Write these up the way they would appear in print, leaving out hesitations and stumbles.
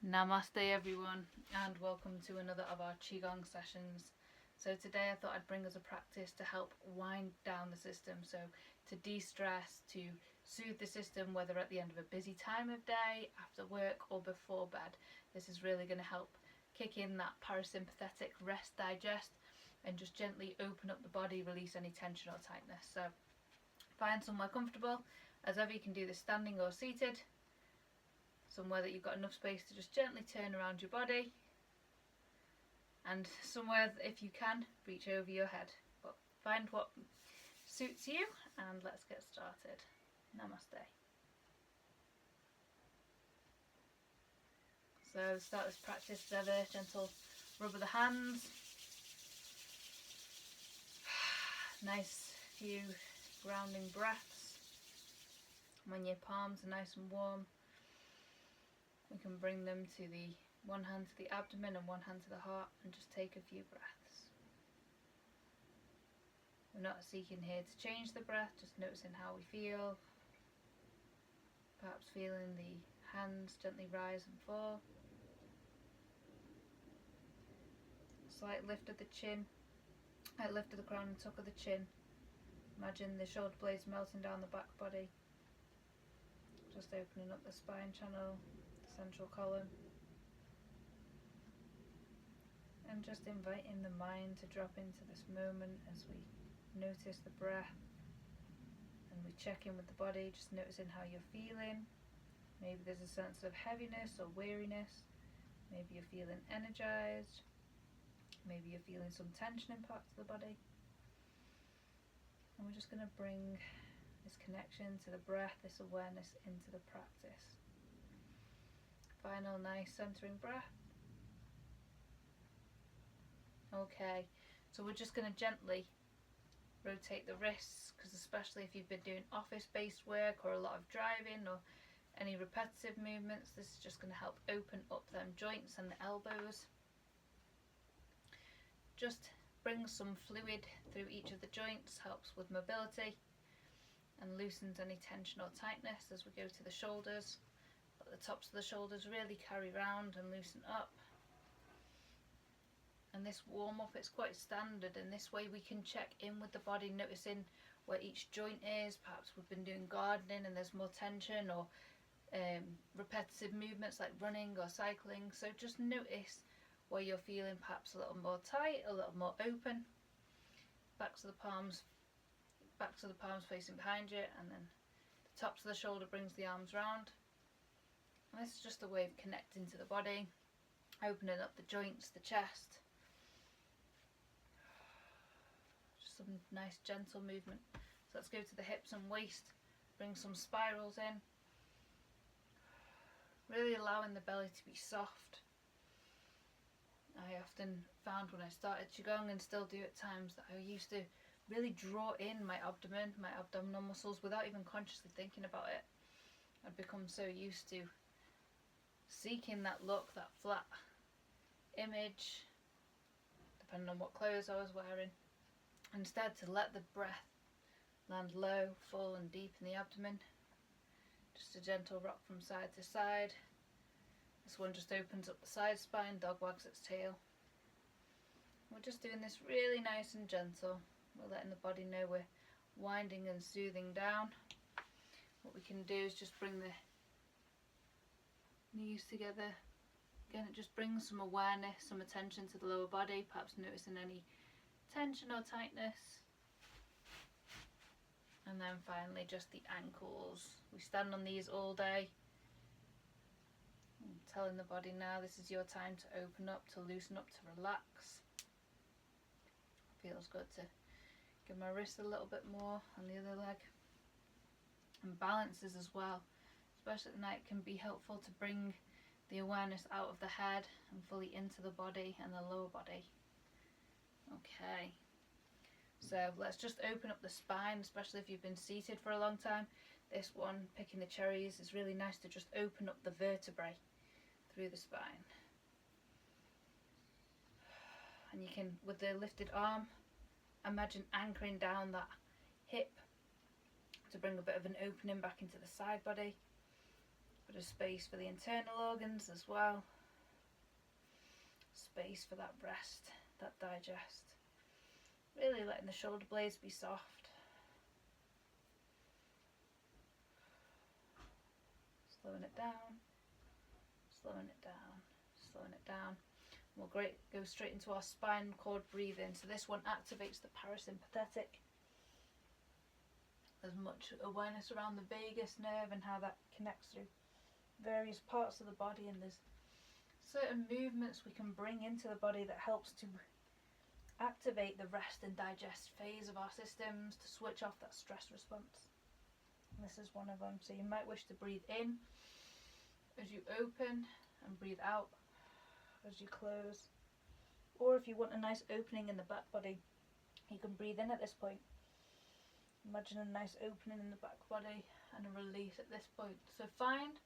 Namaste everyone, and welcome to another of our Qigong sessions. So today I thought I'd bring us a practice to help wind down the system, so to de-stress, to soothe the system, whether at the end of a busy time of day, after work or before bed. This is really going to help kick in that parasympathetic rest digest and just gently open up the body, release any tension or tightness. So find somewhere comfortable, as ever you can do this standing or seated. Somewhere that you've got enough space to just gently turn around your body, and somewhere, if you can, reach over your head. But find what suits you, and let's get started. Namaste. So start this practice as ever, gentle rub of the hands. Nice few grounding breaths. When your palms are nice and warm, we can bring them to the one hand to the abdomen and one hand to the heart, and just take a few breaths. We're not seeking here to change the breath, just noticing how we feel. Perhaps feeling the hands gently rise and fall. Slight lift of the chin, lift of the crown and tuck of the chin. Imagine the shoulder blades melting down the back body. Just opening up the spine channel, central column, and just inviting the mind to drop into this moment as we notice the breath and we check in with the body, just noticing how you're feeling. Maybe there's a sense of heaviness or weariness, maybe you're feeling energized, maybe you're feeling some tension in parts of the body. And we're just going to bring this connection to the breath, this awareness into the practice. Final nice centering breath. Okay, so we're just going to gently rotate the wrists, because especially if you've been doing office-based work or a lot of driving or any repetitive movements, this is just going to help open up them joints and the elbows. Just bring some fluid through each of the joints, helps with mobility and loosens any tension or tightness as we go to the shoulders. Let the tops of the shoulders really carry round and loosen up. And this warm up, it's quite standard, and this way we can check in with the body, noticing where each joint is. Perhaps we've been doing gardening and there's more tension, or repetitive movements like running or cycling. So just notice where you're feeling perhaps a little more tight, a little more open. Backs of the palms facing behind you, and then the tops of the shoulder brings the arms round. And this is just a way of connecting to the body, opening up the joints, the chest. Just some nice gentle movement. So let's go to the hips and waist, bring some spirals in. Really allowing the belly to be soft. I often found when I started Qigong, and still do at times, that I used to really draw in my abdomen, my abdominal muscles, without even consciously thinking about it. I'd become so used to seeking that look, that flat image, depending on what clothes I was wearing. Instead, to let the breath land low, full and deep in the abdomen. Just a gentle rock from side to side. This one just opens up the side spine, dog wags its tail. We're just doing this really nice and gentle. We're letting the body know we're winding and soothing down. What we can do is just bring the knees together. Again, it just brings some awareness, some attention to the lower body, perhaps noticing any tension or tightness. And then finally just the ankles. We stand on these all day. I'm telling the body now, this is your time to open up, to loosen up, to relax. Feels good to give my wrist a little bit more on the other leg. And balances as well, especially at night, can be helpful to bring the awareness out of the head and fully into the body and the lower body. Okay, so let's just open up the spine, especially if you've been seated for a long time. This one, picking the cherries, is really nice to just open up the vertebrae through the spine. And you can, with the lifted arm, imagine anchoring down that hip to bring a bit of an opening back into the side body. Bit of space for the internal organs as well. Space for that rest, that digest. Really letting the shoulder blades be soft. Slowing it down, slowing it down, slowing it down. We'll go straight into our spinal cord breathing. So this one activates the parasympathetic. There's much awareness around the vagus nerve and how that connects through various parts of the body, and there's certain movements we can bring into the body that helps to activate the rest and digest phase of our systems, to switch off that stress response. And this is one of them. So you might wish to breathe in as you open and breathe out as you close. Or if you want a nice opening in the back body, you can breathe in at this point. Imagine a nice opening in the back body and a release at this point. So find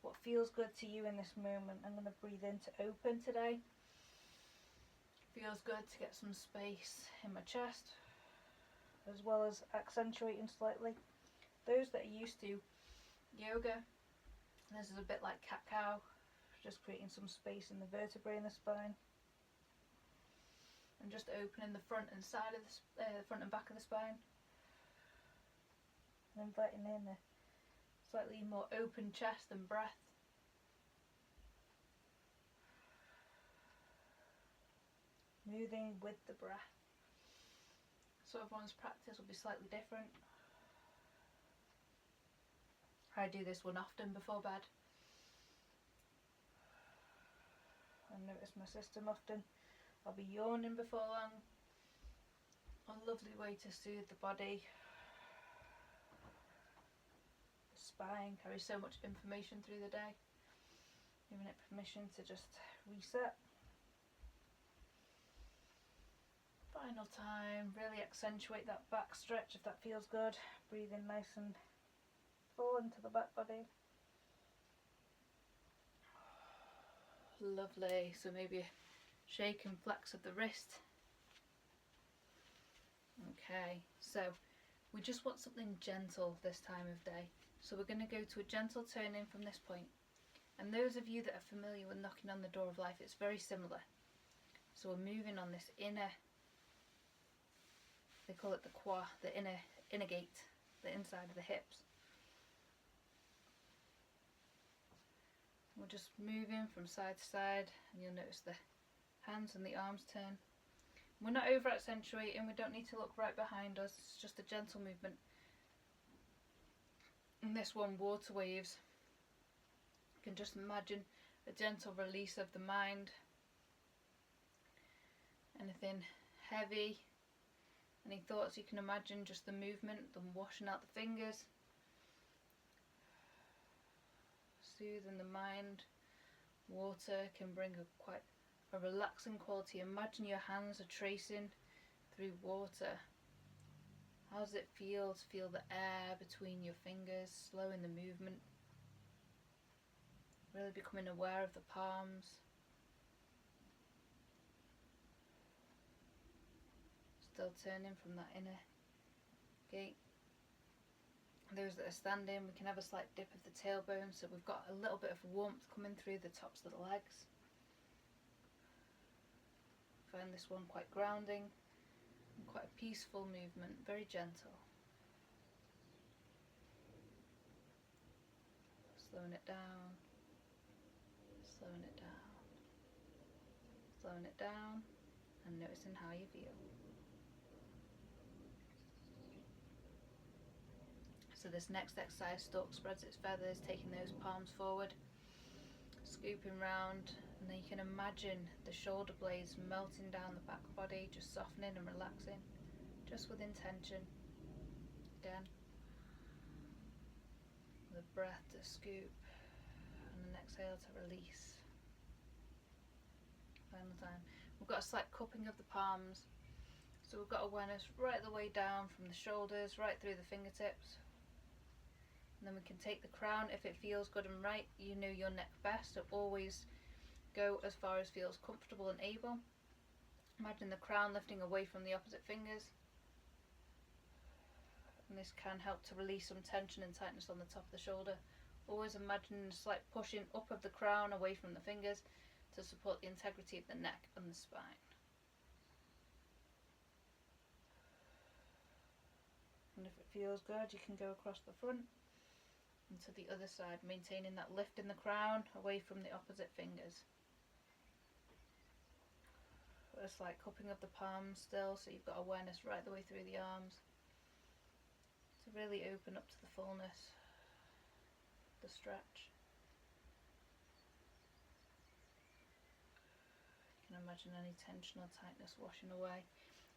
what feels good to you in this moment. I'm going to breathe in to open today. Feels good to get some space in my chest, as well as accentuating slightly. Those that are used to yoga, this is a bit like cat-cow, just creating some space in the vertebrae in the spine, and just opening the front and side of the front and back of the spine, and inviting in a slightly more open chest and breath. Moving with the breath. So everyone's practice will be slightly different. I do this one often before bed. I notice my system often. I'll be yawning before long. A lovely way to soothe the body. The spine carries so much information through the day. Giving it permission to just reset. Final time, really accentuate that back stretch if that feels good. Breathing nice and full into the back body. Lovely. So maybe a shake and flex of the wrist. Okay, so we just want something gentle this time of day. So we're going to go to a gentle turn in from this point. And those of you that are familiar with knocking on the door of life, it's very similar. So we're moving on this inner, they call it the qua, the inner gate, the inside of the hips. We're just moving from side to side, and you'll notice the hands and the arms turn. We're not over accentuating, we don't need to look right behind us, it's just a gentle movement. And this one, water waves. You can just imagine a gentle release of the mind. Anything heavy, any thoughts you can imagine, just the movement, them washing out the fingers. Soothing the mind. Water can bring quite a relaxing quality. Imagine your hands are tracing through water. How does it feel to feel the air between your fingers, slowing the movement? Really becoming aware of the palms. Still turning from that inner gate. Those that are standing, we can have a slight dip of the tailbone, so we've got a little bit of warmth coming through the tops of the legs. Find this one quite grounding and quite a peaceful movement, very gentle. Slowing it down, slowing it down, slowing it down, and noticing how you feel. So this next exercise, stork spreads its feathers, taking those palms forward, scooping round, and then you can imagine the shoulder blades melting down the back body, just softening and relaxing, just with intention. Again, with a breath to scoop, and an exhale to release. Final time. We've got a slight cupping of the palms, so we've got awareness right the way down from the shoulders, right through the fingertips. And then we can take the crown if it feels good and right. You know your neck best, so always go as far as feels comfortable and able. Imagine the crown lifting away from the opposite fingers. And this can help to release some tension and tightness on the top of the shoulder Always imagining a slight pushing up of the crown away from the fingers to support the integrity of the neck and the spine. And if it feels good, you can go across the front and to the other side, maintaining that lift in the crown away from the opposite fingers. It's like cupping of the palms still, so you've got awareness right the way through the arms to really open up to the fullness, the stretch. You can imagine any tension or tightness washing away.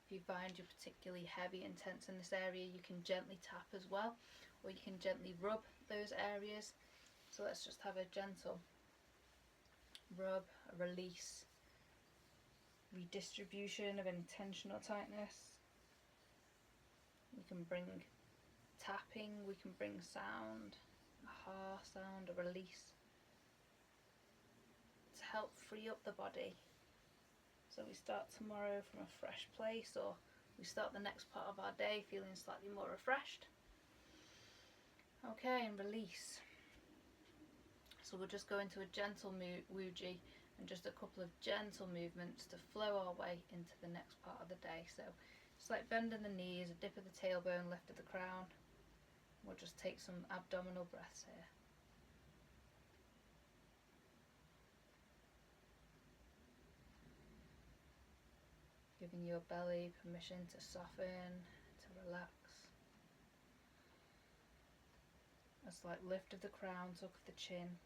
If you find you're particularly heavy and tense in this area, you can gently tap as well, or you can gently rub those areas. So let's just have a gentle rub, a release, redistribution of any tension or tightness. We can bring tapping, we can bring sound, a ha sound, a release, to help free up the body. So we start tomorrow from a fresh place, or we start the next part of our day feeling slightly more refreshed. Okay, and release. So we'll just go into a gentle wuji and just a couple of gentle movements to flow our way into the next part of the day. So slight bend in the knees, a dip of the tailbone, lift of the crown. We'll just take some abdominal breaths here. Giving your belly permission to soften, to relax. A slight lift of the crown, tuck of the chin.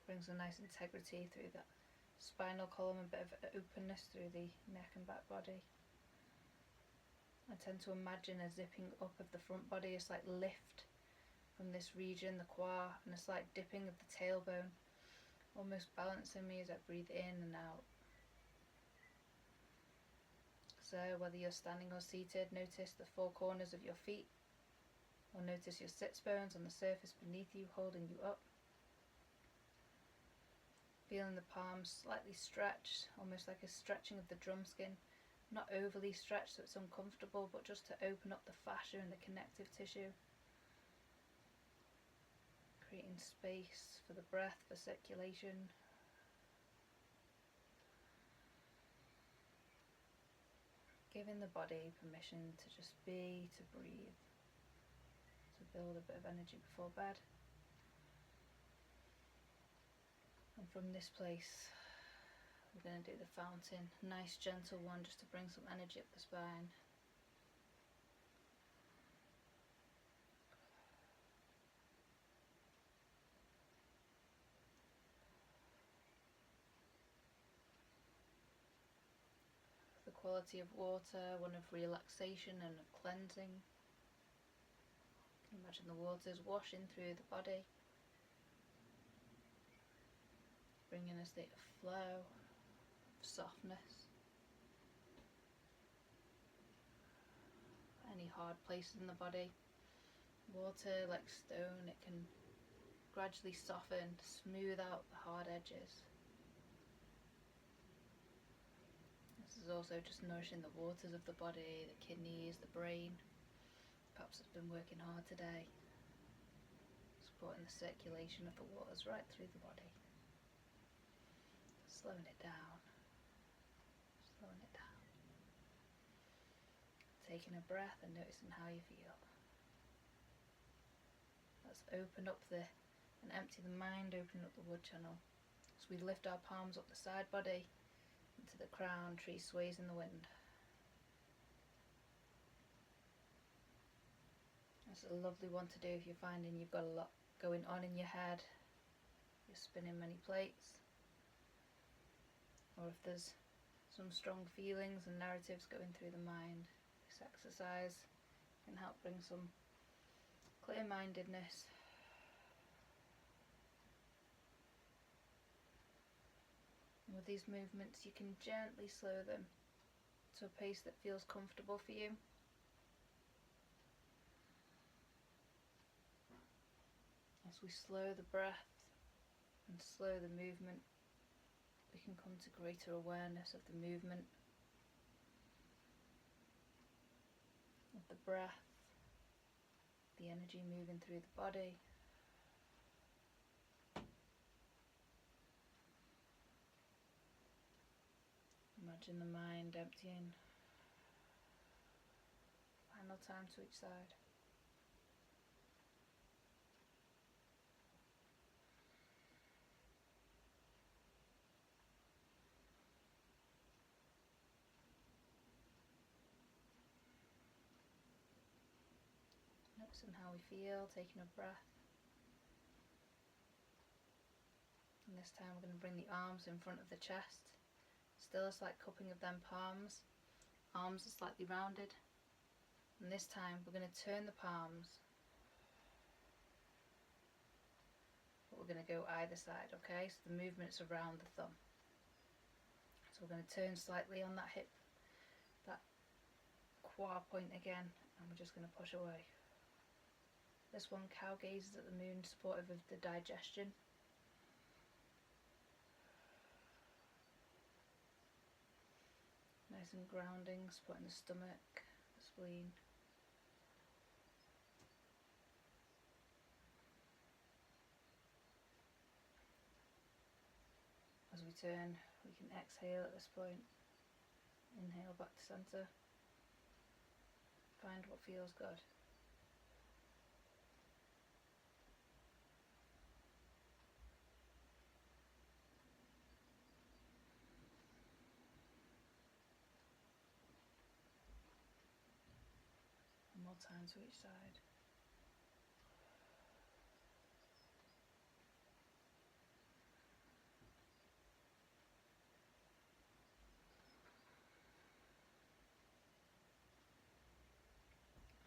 Brings a nice integrity through that spinal column, a bit of openness through the neck and back body. I tend to imagine a zipping up of the front body, a slight lift from this region, the qua, and a slight dipping of the tailbone, almost balancing me as I breathe in and out. So whether you're standing or seated, notice the four corners of your feet, or notice your sits bones on the surface beneath you, holding you up. Feeling the palms slightly stretched, almost like a stretching of the drum skin. Not overly stretched so it's uncomfortable, but just to open up the fascia and the connective tissue. Creating space for the breath, for circulation. Giving the body permission to just be, to breathe, to build a bit of energy before bed. And from this place, we're going to do the fountain. Nice gentle one just to bring some energy up the spine. The quality of water, one of relaxation and of cleansing. You can imagine the waters washing through the body, bringing a state of flow, of softness. Any hard places in the body, water like stone, it can gradually soften, smooth out the hard edges. This is also just nourishing the waters of the body, the kidneys, the brain. Perhaps it's been working hard today. Supporting the circulation of the waters right through the body. Slowing it down. Slowing it down. Taking a breath and noticing how you feel. Let's open up and empty the mind, open up the wood channel. So we lift our palms up the side body into the crown, tree sways in the wind. That's a lovely one to do if you're finding you've got a lot going on in your head, you're spinning many plates, or if there's some strong feelings and narratives going through the mind. This exercise can help bring some clear-mindedness. And with these movements you can gently slow them to a pace that feels comfortable for you. As we slow the breath and slow the movement, we can come to greater awareness of the movement, of the breath, the energy moving through the body. Imagine the mind emptying. Final time to each side. Noticing how we feel, taking a breath. And this time we're going to bring the arms in front of the chest. Still a slight cupping of them palms. Arms are slightly rounded. And this time we're going to turn the palms. But we're going to go either side, okay? So the movement's around the thumb. So we're going to turn slightly on that hip, that quad point again, and we're just going to push away. This one, cow gazes at the moon, supportive of the digestion. Nice and grounding, supporting the stomach, the spleen. As we turn, we can exhale at this point. Inhale back to centre. Find what feels good. One more time to each side.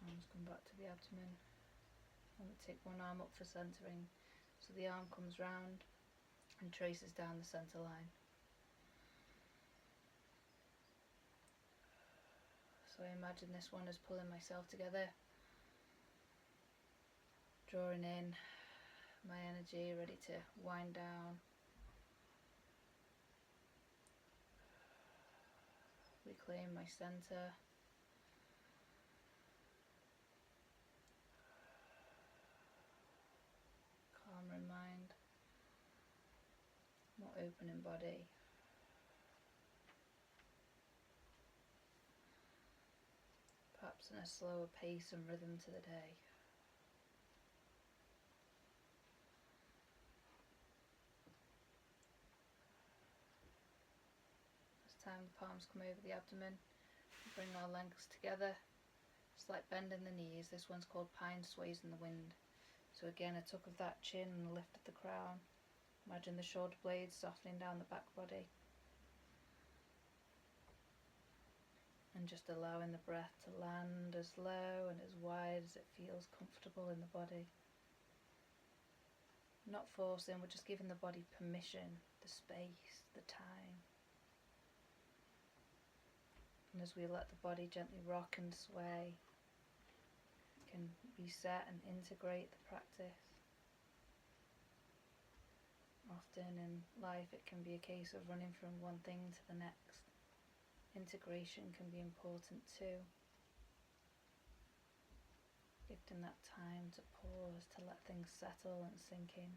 Arms come back to the abdomen. And we take one arm up for centering, so the arm comes round and traces down the centre line. So I imagine this one as pulling myself together, drawing in my energy, ready to wind down. Reclaim my centre. Calmer in mind. More open in body. Perhaps in a slower pace and rhythm to the day. This time the palms come over the abdomen. Bring our legs together. Slight bend in the knees. This one's called Pine Sways in the Wind. So again, a tuck of that chin and a lift of the crown. Imagine the shoulder blades softening down the back body. And just allowing the breath to land as low and as wide as it feels comfortable in the body. Not forcing, we're just giving the body permission, the space, the time. And as we let the body gently rock and sway, can reset and integrate the practice. Often in life it can be a case of running from one thing to the next. Integration can be important too. Gifting that time to pause, to let things settle and sink in.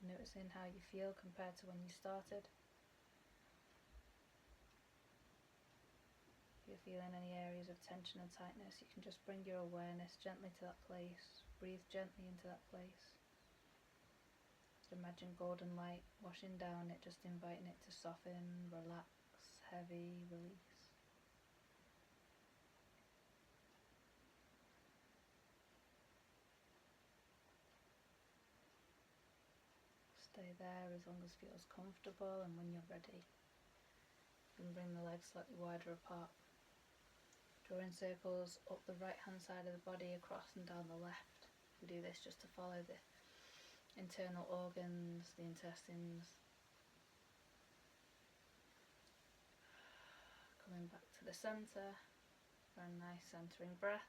Noticing how you feel compared to when you started. If you're feeling any areas of tension and tightness, you can just bring your awareness gently to that place. Breathe gently into that place. Imagine golden light washing down it, just inviting it to soften, relax, heavy, release. Stay there as long as it feels comfortable, and when you're ready, you can bring the legs slightly wider apart. Drawing circles up the right hand side of the body, across and down the left. We do this just to follow the internal organs, the intestines. Coming back to the centre for a nice centering breath.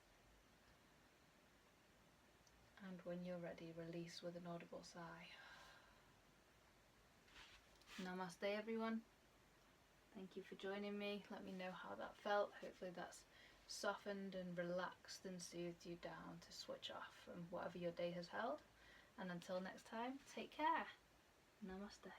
And when you're ready, release with an audible sigh. Namaste everyone. Thank you for joining me. Let me know how that felt. Hopefully that's softened and relaxed and soothed you down to switch off from whatever your day has held. And until next time, take care. Namaste.